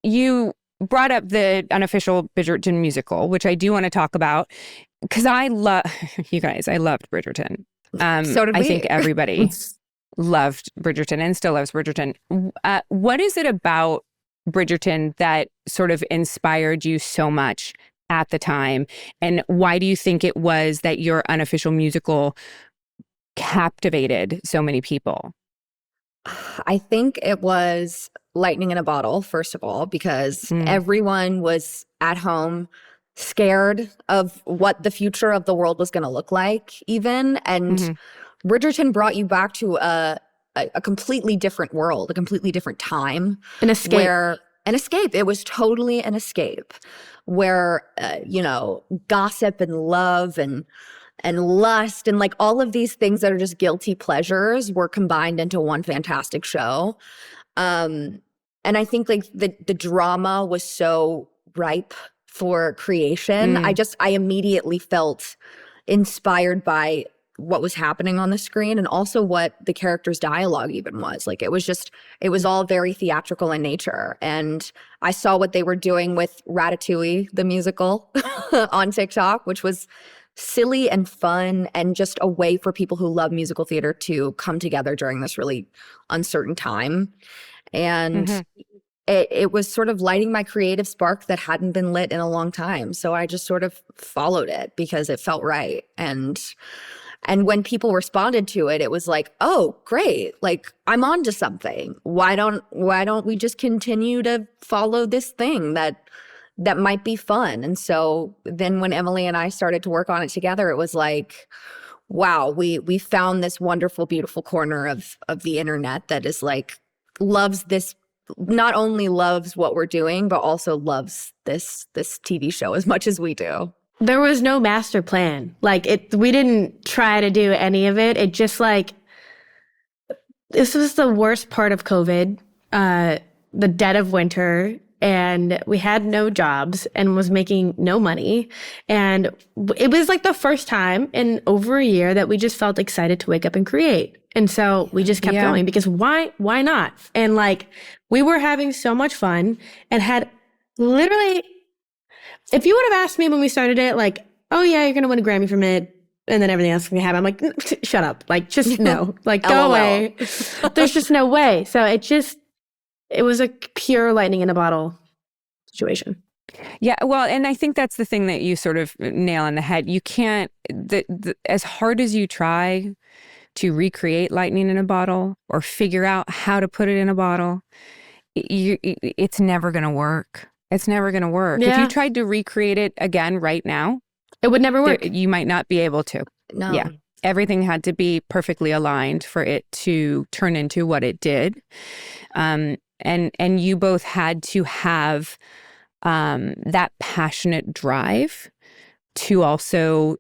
you brought up the Unofficial Bridgerton Musical, which I do want to talk about because I love you guys. I loved Bridgerton. So did I we. think everybody loved Bridgerton and still loves Bridgerton. What is it about Bridgerton that sort of inspired you so much at the time? And why do you think it was that your unofficial musical captivated so many people? I think it was lightning in a bottle, first of all, because everyone was at home scared of what the future of the world was going to look like, even. And Bridgerton brought you back to a completely different world, a completely different time. An escape. An escape. It was totally an escape where, gossip and love and lust and like all of these things that are just guilty pleasures were combined into one fantastic show. And I think like the drama was so ripe for creation. I immediately felt inspired by what was happening on the screen and also what the characters' dialogue even was. Like it was all very theatrical in nature. And I saw what they were doing with Ratatouille, the musical on TikTok, which was silly and fun and just a way for people who love musical theater to come together during this really uncertain time. And it was sort of lighting my creative spark that hadn't been lit in a long time. So I just sort of followed it because it felt right. And when people responded to it, it was like, oh, great. Like I'm on to something. Why don't we just continue to follow this thing that might be fun? And so then when Emily and I started to work on it together, it was like, wow, we found this wonderful, beautiful corner of the internet that is like, loves this, not only loves what we're doing, but also loves this TV show as much as we do. There was no master plan. Like we didn't try to do any of it. It just like, this was the worst part of COVID, the dead of winter. And we had no jobs and was making no money. And it was like the first time in over a year that we just felt excited to wake up and create. And so we just kept going because why not? And like, we were having so much fun and had literally, if you would have asked me when we started it, like, oh yeah, you're going to win a Grammy from it and then everything else is going to happen. I'm like, shut up. Like, just no, like go away. There's just no way. So it was a pure lightning in a bottle situation. Yeah, well, and I think that's the thing that you sort of nail on the head. You can't, as hard as you try to recreate lightning in a bottle or figure out how to put it in a bottle, it's never going to work. It's never going to work. Yeah. If you tried to recreate it again right now, it would never work. You might not be able to. No. Yeah. Everything had to be perfectly aligned for it to turn into what it did. And you both had to have that passionate drive to also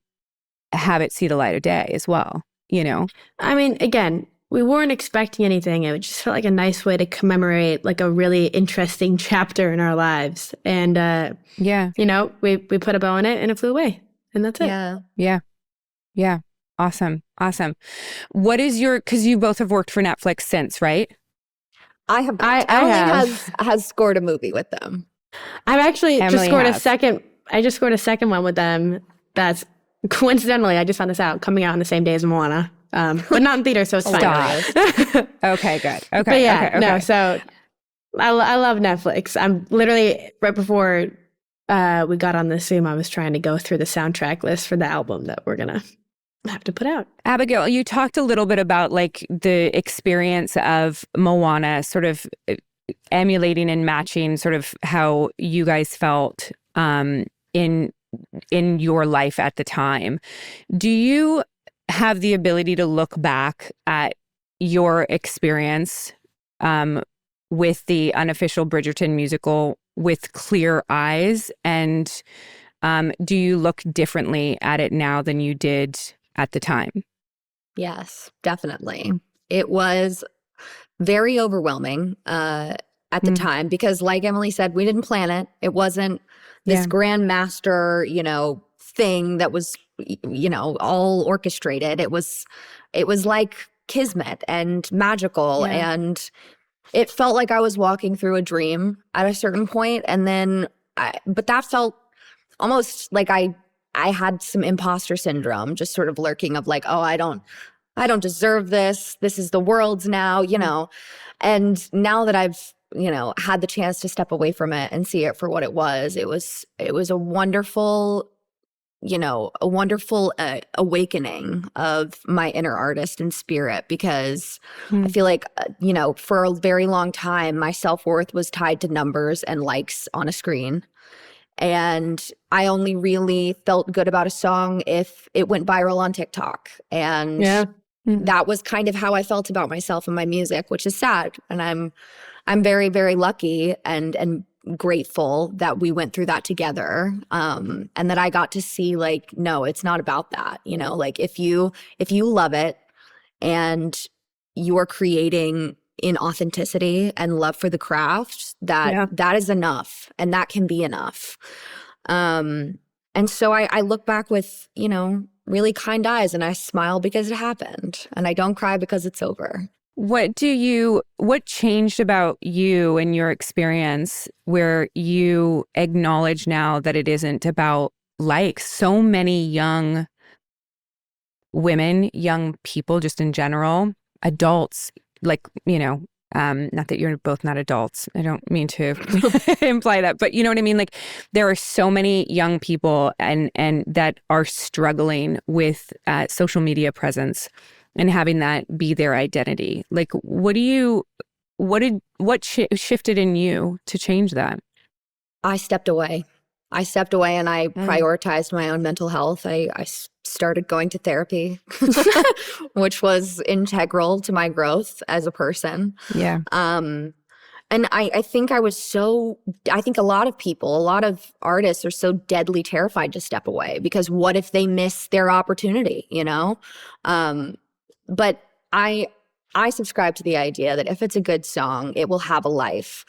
have it see the light of day as well, you know? I mean, again, we weren't expecting anything. It just felt like a nice way to commemorate like a really interesting chapter in our lives. And we put a bow on it and it flew away. And that's it. Yeah. Awesome. What is because you both have worked for Netflix since, right? I have. Emily has scored a movie with them. I've actually just scored a second. I just scored a second one with them. That's coincidentally, I just found this out, coming out on the same day as Moana. But not in theater, so it's fine. Okay, good. Okay. But yeah, okay. No, so I love Netflix. I'm literally, right before we got on the Zoom, I was trying to go through the soundtrack list for the album that we're going to have to put out. Abigail, you talked a little bit about like the experience of Moana, sort of emulating and matching sort of how you guys felt in your life at the time. Do you have the ability to look back at your experience with the Unofficial Bridgerton Musical with clear eyes? And do you look differently at it now than you did at the time? Yes, definitely. It was very overwhelming at the time because, like Emily said, we didn't plan it. It wasn't this grandmaster, thing that was, all orchestrated. It was like kismet and magical, and it felt like I was walking through a dream at a certain point, and then but that felt almost like I had some imposter syndrome just sort of lurking of like, oh, I don't deserve this. This is the world's now, you know. And now that I've, you know, had the chance to step away from it and see it for what it was a wonderful, you know, a wonderful awakening of my inner artist and spirit, because I feel like, you know, for a very long time, my self-worth was tied to numbers and likes on a screen. And I only really felt good about a song if it went viral on TikTok. And that was kind of how I felt about myself and my music, which is sad. And I'm very, very lucky and grateful that we went through that together. And that I got to see, like, no, it's not about that. You know, like if you love it and you are creating in authenticity and love for the craft, that is enough, and that can be enough. And so I look back with, you know, really kind eyes, and I smile because it happened, and I don't cry because it's over. What changed about you and your experience where you acknowledge now that it isn't about likes? So many young women, young people just in general, adults, like, you know, not that you're both not adults. I don't mean to imply that, but you know what I mean? Like, there are so many young people and that are struggling with social media presence and having that be their identity. Like, what shifted in you to change that? I stepped away and I prioritized my own mental health. I started going to therapy, which was integral to my growth as a person. Yeah. And I think I think a lot of artists are so deadly terrified to step away, because what if they miss their opportunity, you know? But I subscribe to the idea that if it's a good song, it will have a life,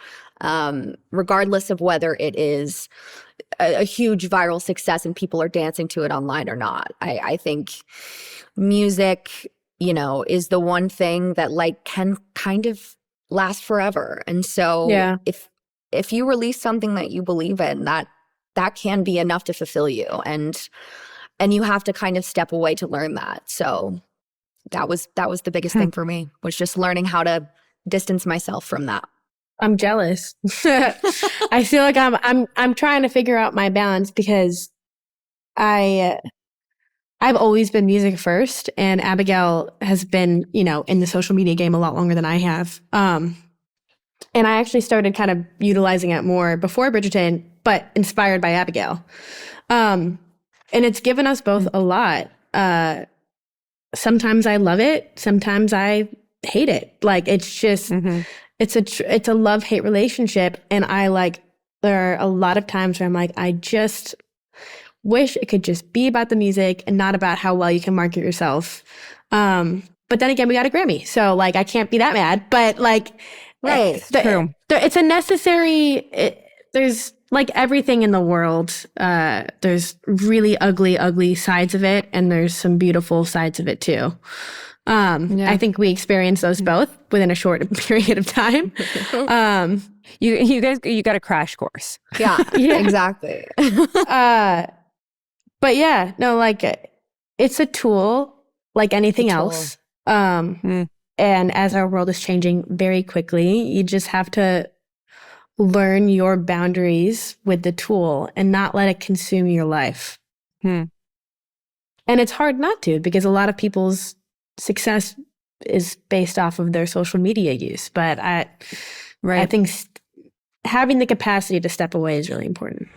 regardless of whether it is a huge viral success and people are dancing to it online or not. I think music, you know, is the one thing that like can kind of last forever. And so if you release something that you believe in, that can be enough to fulfill you. And you have to kind of step away to learn that. So that was the biggest thing for me, was just learning how to distance myself from that. I'm jealous. I feel like I'm trying to figure out my balance, because I've always been music first, and Abigail has been, you know, in the social media game a lot longer than I have. And I actually started kind of utilizing it more before Bridgerton, but inspired by Abigail. And it's given us both a lot. Sometimes I love it. Sometimes I hate it. Like, it's just, it's a love-hate relationship. And there are a lot of times where I'm like, I just wish it could just be about the music and not about how well you can market yourself. But then again, we got a Grammy. So like, I can't be that mad, but like, right. It's a necessary, there's like everything in the world. There's really ugly sides of it, and there's some beautiful sides of it too. I think we experienced those both within a short period of time. You guys got a crash course. Yeah, exactly. But yeah, no, like it's a tool like anything else. And as our world is changing very quickly, you just have to learn your boundaries with the tool and not let it consume your life. And it's hard not to, because a lot of people's success is based off of their social media use. But I think having the capacity to step away is really important.